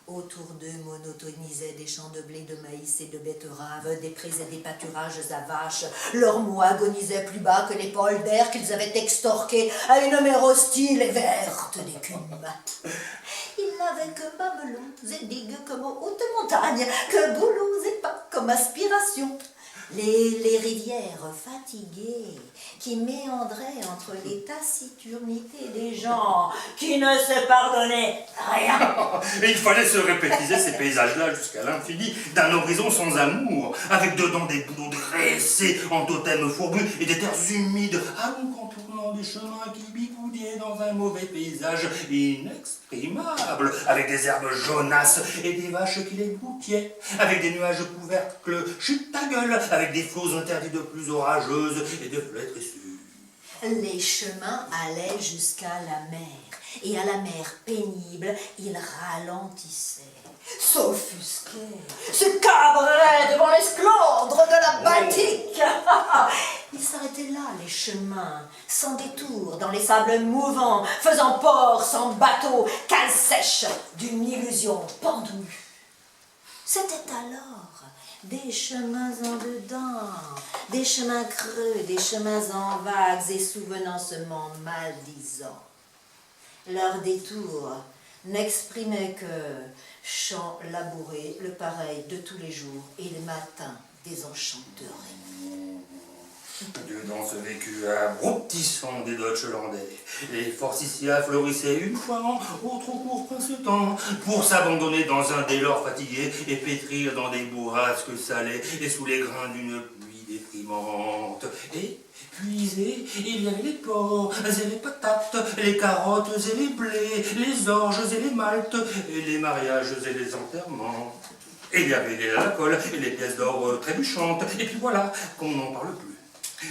Autour d'eux monotonisaient des champs de blé, de maïs et de betteraves, des prés et des pâturages à vaches. Leurs mots agonisaient plus bas que les polders qu'ils avaient extorqués à une mer hostile et verte d'écume. Ils n'avaient que mamelons et digues comme aux hautes montagnes, que boulots et pas comme aspiration. Les rivières fatiguées qui méandraient entre les taciturnités des gens qui ne se pardonnaient rien. Et il fallait se répétiser ces paysages-là jusqu'à l'infini, d'un horizon sans amour, avec dedans des bouleaux dressés en totems fourbus et des terres humides, allons contournant des chemins qui bigoudiaient dans un mauvais paysage inexprimable, avec des herbes jaunasses et des vaches qui les goûtiaient, avec des nuages couvercles chute ta gueule, avec des flots interdits de pluies orageuses et de flétrissures. Les chemins allaient jusqu'à la mer, et à la mer pénible, ils ralentissaient, s'offusquaient, se cabraient devant l'esclandre de la Baltique. Ils s'arrêtaient là, les chemins, sans détour, dans les sables mouvants, faisant port sans bateau, cale sèche d'une illusion pendue. C'était alors des chemins en dedans, des chemins creux, des chemins en vagues et souvenancements maldisants. Leur détour n'exprimait que chants labourés, le pareil de tous les jours et les matins désenchanterés. Dans ce vécu abruptissant des Deutschlandais, les Forsythia fleurissaient une fois an, au trop court prince-temps, pour s'abandonner dans un délore fatigué et pétrir dans des bourrasques salées et sous les grains d'une pluie déprimante. Et puisés, il y avait les porcs et les patates, les carottes et les blés, les orges et les maltes, et les mariages et les enterrements. Et il y avait les alcools et les pièces d'or trébuchantes, et puis voilà, qu'on n'en parle plus.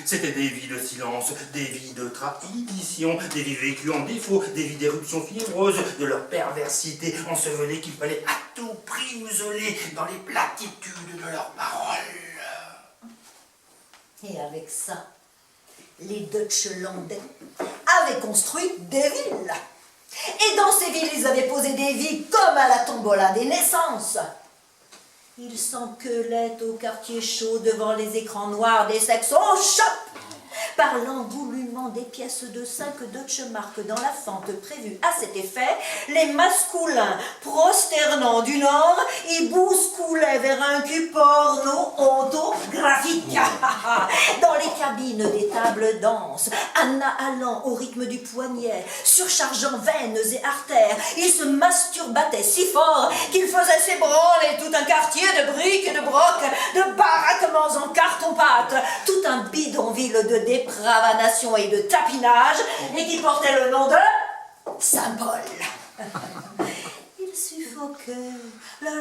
C'était des vies de silence, des vies de trahison, des vies vécues en défaut, des vies d'éruptions fiévreuses, de leur perversité ensevelée qu'il fallait à tout prix museler dans les platitudes de leurs paroles. Et avec ça, les Deutschlandais avaient construit des villes. Et dans ces villes, ils avaient posé des vies comme à la tombola des naissances. Ils s'enqueulaient au quartier chaud devant les écrans noirs des sections chope par l'engoulement des pièces de 5 Deutschmark dans la fente prévue à cet effet. Les masculins prosternant du nord y bousculaient vers un cul porno ontographique. Dans les cabines des tables danses, Anna allant au rythme du poignet, surchargeant veines et artères, ils se masturbaient si fort qu'ils faisaient s'ébranler tout un quartier de briques et de brocs, de baraquements en carton-pâte, tout un bidonville de dépravanation et de tapinage, et qui portait le nom de Saint-Paul. Il suffoquait, la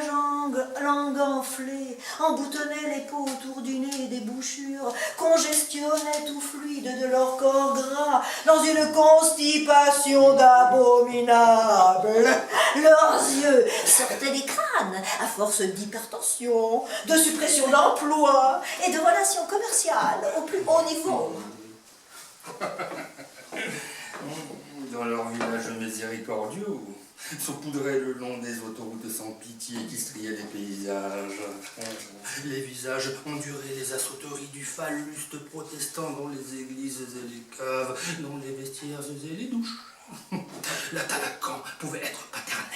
langue enflée, emboutonnaient les peaux autour du nez et des bouchures, congestionnaient tout fluide de leur corps gras dans une constipation d'abominable. Leurs yeux sortaient des crânes à force d'hypertension, de suppression d'emploi et de relations commerciales au plus haut niveau. Dans leur village miséricordieux, saupoudrés le long des autoroutes sans pitié qui striaient les paysages. Les visages enduraient les assauteries du phalluste protestant dans les églises et les caves, dans les vestiaires et les douches. L'Atalacan pouvait être paternel,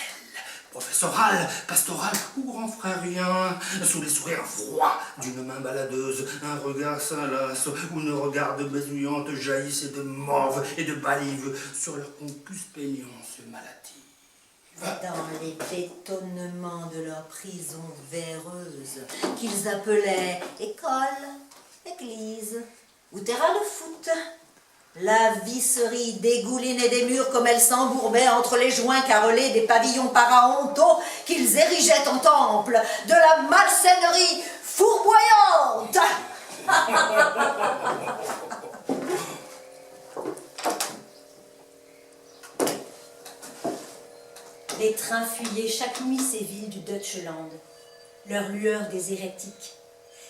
professoral, pastoral ou grand frérien, sous les sourires froids d'une main baladeuse, un regard salace où une regarde bésouillante jaillissait de morve et de balive sur leur concuspélience malative. Dans les bétonnements de leur prison véreuse, qu'ils appelaient école, église ou terrain de foot, la visserie dégoulinait des murs comme elle s'embourbait entre les joints carrelés des pavillons parahontaux qu'ils érigeaient en temple de la malsainerie fourboyante. Les trains fuyaient chaque nuit ces villes du Deutschland, leur lueur des hérétiques,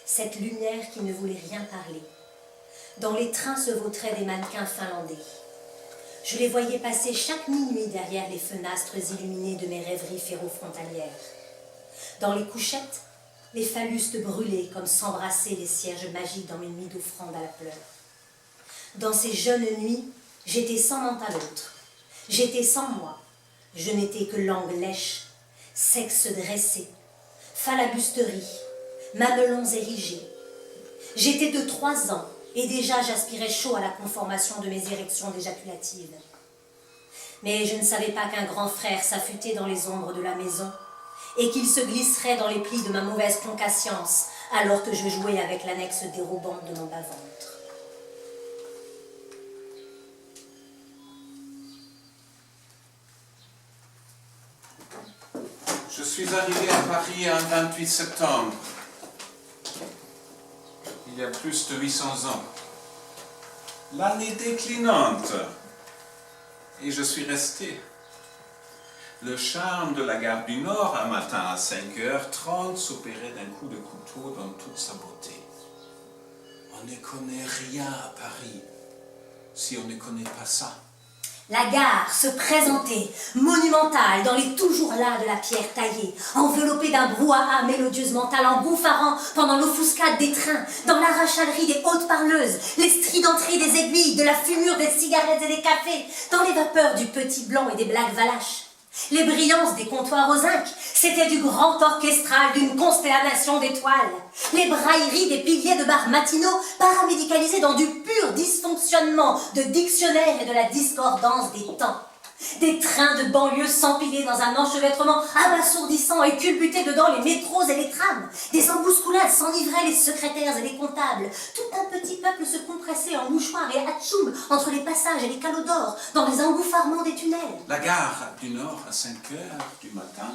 cette lumière qui ne voulait rien parler. Dans les trains se vautraient des mannequins finlandais. Je les voyais passer chaque minuit derrière les fenastres illuminés de mes rêveries ferro-frontalières. Dans les couchettes, les phallustes brûlaient comme s'embrassaient les cierges magiques dans une nuit d'offrande à la pleure. Dans ces jeunes nuits, j'étais sans mental autre. J'étais sans moi. Je n'étais que langue lèche, sexe dressé, falabusterie, mamelons érigés. J'étais de 3 ans et déjà j'aspirais chaud à la conformation de mes érections éjaculatives. Mais je ne savais pas qu'un grand frère s'affûtait dans les ombres de la maison et qu'il se glisserait dans les plis de ma mauvaise concasscience alors que je jouais avec l'annexe dérobante de mon bas-ventre. Je suis arrivé à Paris un 28 septembre, il y a plus de 800 ans. L'année déclinante. Et je suis resté. Le charme de la gare du Nord, un matin à 5h30, s'opérait d'un coup de couteau dans toute sa beauté. On ne connaît rien à Paris si on ne connaît pas ça. La gare se présentait, monumentale, dans les toujours là de la pierre taillée, enveloppée d'un brouhaha mélodieusement engouffrant pendant l'offuscade des trains, dans l'arrachalerie des hautes parleuses, les stridenteries des aiguilles, de la fumure des cigarettes et des cafés, dans les vapeurs du petit blanc et des blagues valaches. Les brillances des comptoirs aux zinc, c'était du grand orchestral d'une constellation d'étoiles. Les brailleries des piliers de bars matinaux, paramédicalisés dans du pur dysfonctionnement de dictionnaire et de la discordance des temps. Des trains de banlieue s'empilaient dans un enchevêtrement abasourdissant et culbutés dedans les métros et les trams. Des embousculades s'enivraient les secrétaires et les comptables. Tout un petit peuple se compressait en mouchoirs et atchoum entre les passages et les calots d'or dans les engouffrements des tunnels. La gare du Nord à 5h du matin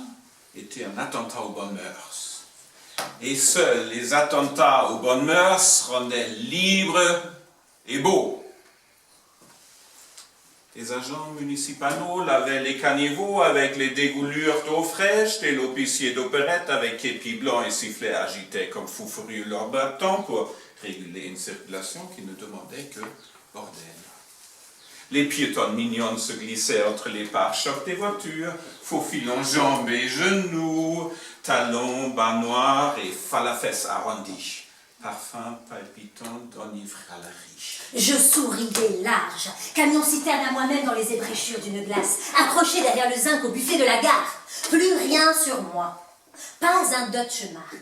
était un attentat aux bonnes mœurs. Et seuls les attentats aux bonnes mœurs rendaient libres et beaux. Les agents municipaux lavaient les caniveaux avec les dégoulures d'eau fraîche, et l'officier d'opérette avec képi blanc et sifflet agitaient comme fous furieux leurs bâtons pour réguler une circulation qui ne demandait que bordel. Les piétonnes mignonnes se glissaient entre les pare-chocs des voitures, faufilant jambes et genoux, talons, bas noirs et falafesses arrondis. Parfum palpitant d'enivralerie. Je souriais large, camion-citerne à moi-même dans les ébréchures d'une glace, accroché derrière le zinc au buffet de la gare. Plus rien sur moi. Pas un Deutschmark.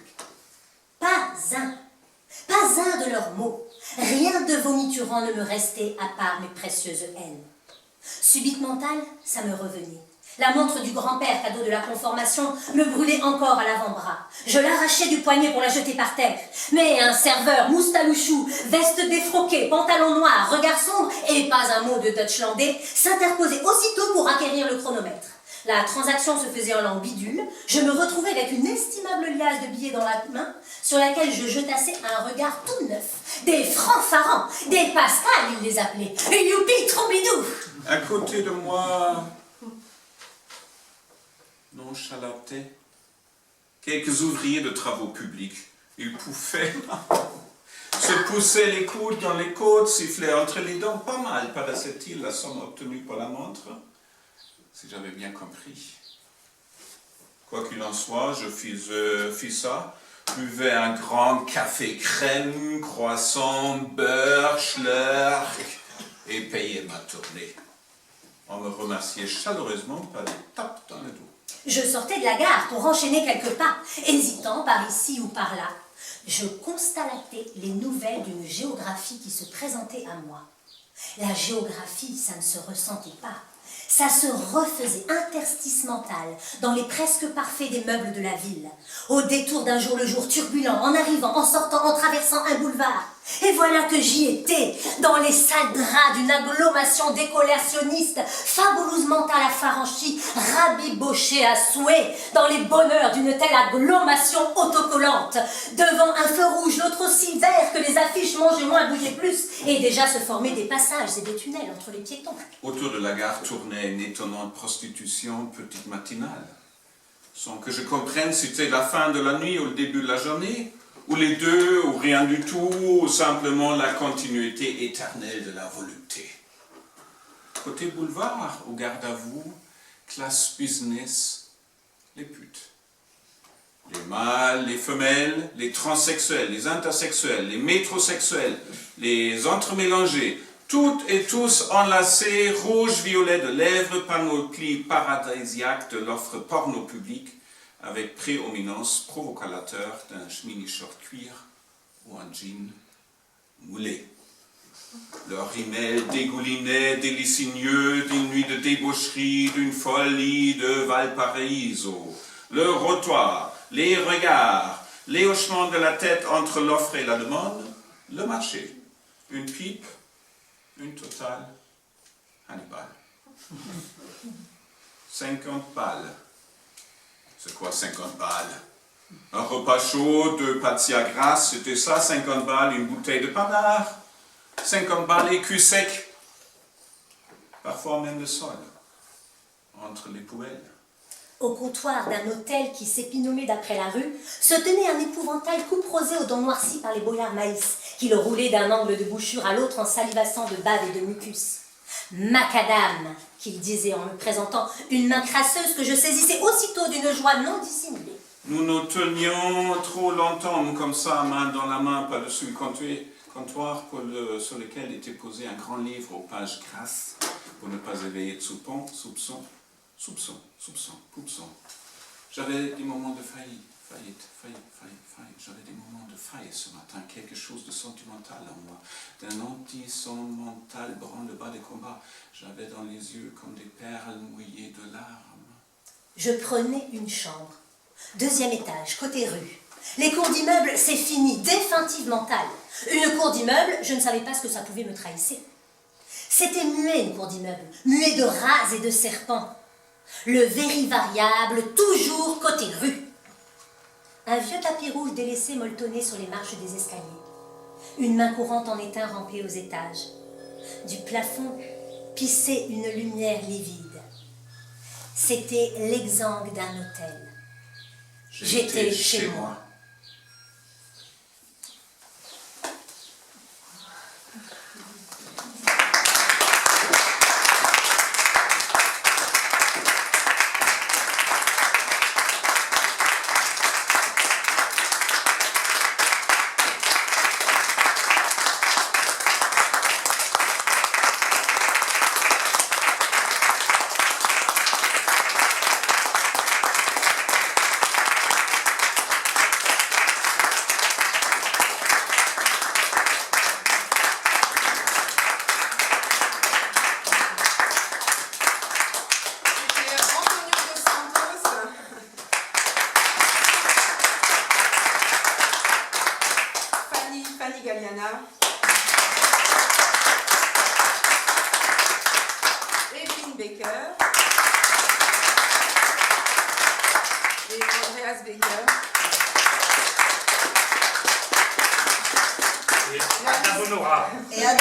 Pas un de leurs mots. Rien de vomiturant ne me restait à part mes précieuses haines. Subitement, ça me revenait. La montre du grand-père, cadeau de la conformation, me brûlait encore à l'avant-bras. Je l'arrachais du poignet pour la jeter par terre. Mais un serveur, moustalouchou, veste défroquée, pantalon noir, regard sombre et pas un mot de Deutschlandais, s'interposait aussitôt pour acquérir le chronomètre. La transaction se faisait en langue bidule. Je me retrouvais avec une estimable liasse de billets dans la main, sur laquelle je jetassais un regard tout neuf. Des francs-farants, des Pascal, ils les appelaient. Youpi, troubidou. À côté de moi, nonchalatés, quelques ouvriers de travaux publics. Ils pouffaient, se poussaient les coudes dans les côtes, sifflaient entre les dents. Pas mal, paraissait-il, la somme obtenue pour la montre, si j'avais bien compris. Quoi qu'il en soit, je fis ça, buvais un grand café crème, croissant, beurre, schlurk, et payais ma tournée. On me remerciait chaleureusement par des tapes dans le dos. Je sortais de la gare pour enchaîner quelques pas, hésitant par ici ou par là. Je constatais les nouvelles d'une géographie qui se présentait à moi. La géographie, ça ne se ressentait pas. Ça se refaisait interstice mental dans les presque parfaits des meubles de la ville. Au détour d'un jour le jour turbulent, en arrivant, en sortant, en traversant un boulevard. Et voilà que j'y étais, dans les sales draps d'une agglomation décollationniste, fabuleusement à la pharanchie, rabibochée à souhait, dans les bonheurs d'une telle agglomation autocollante. Devant un feu rouge, l'autre aussi vert que les affiches mangeaient moins, bouillaient plus, et déjà se formaient des passages et des tunnels entre les piétons. Autour de la gare tournait une étonnante prostitution petite matinale. Sans que je comprenne si c'était la fin de la nuit ou le début de la journée, ou les deux, ou rien du tout, ou simplement la continuité éternelle de la volupté. Côté boulevard, au garde à vous, classe business, les putes. Les mâles, les femelles, les transsexuels, les intersexuels, les métrosexuels, les entremélangés, toutes et tous enlacés, rouge-violet de lèvres, panoplie paradisiaque de l'offre porno publique, avec prééminence provocateur d'un mini-short cuir ou un jean moulé. Leur email dégoulinait délicigneux d'une nuit de débaucherie, d'une folie de Valparaiso. Le rotoir, les regards, les hochements de la tête entre l'offre et la demande, le marché, une pipe, une totale, Hannibal. 50 balles. C'est quoi 50 balles? Un repas chaud, 2 patia grasses, c'était ça, 50 balles, une bouteille de panard. 50 balles et cul sec. Parfois même le sol, entre les poubelles. Au comptoir d'un hôtel qui s'épinommait d'après la rue, se tenait un épouvantail coupe rosé aux dents noircies par les boyards maïs, qui le roulaient d'un angle de bouchure à l'autre en salivassant de bave et de mucus. Macadam, qu'il disait en me présentant, une main crasseuse que je saisissais aussitôt d'une joie non dissimulée. Nous nous tenions trop longtemps comme ça, main dans la main, par-dessus le comptoir sur lequel était posé un grand livre aux pages grasses, pour ne pas éveiller de soupçon. J'avais des moments de faillite. J'avais des moments de faillite ce matin, quelque chose de sentimental en moi, d'un anti-sentimental branle-bas des combats. J'avais dans les yeux comme des perles mouillées de larmes. Je prenais une chambre. 2e étage, côté rue. Les cours d'immeuble, c'est fini, définitive mentale. Une cour d'immeuble, je ne savais pas ce que ça pouvait me trahir. C'était muet, une cour d'immeuble, muet de rats et de serpents. Le variable, toujours côté rue. Un vieux tapis rouge délaissé molletonnait sur les marches des escaliers. Une main courante en étain rampait aux étages. Du plafond pissait une lumière livide. C'était l'exangue d'un hôtel. J'étais chez moi. Evelyne Baker et Andreas Baker. Et Ada Bonora. Et la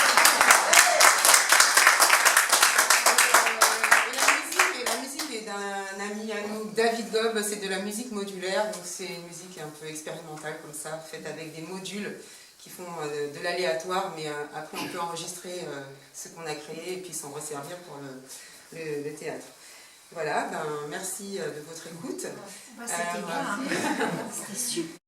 musique est d'un ami à nous, David Gobb. C'est de la musique modulaire, donc c'est une musique un peu expérimentale comme ça, faite avec des modules qui font de l'aléatoire, mais après on peut enregistrer ce qu'on a créé et puis s'en resservir pour le théâtre. Voilà, merci de votre écoute. C'était bien, c'était super.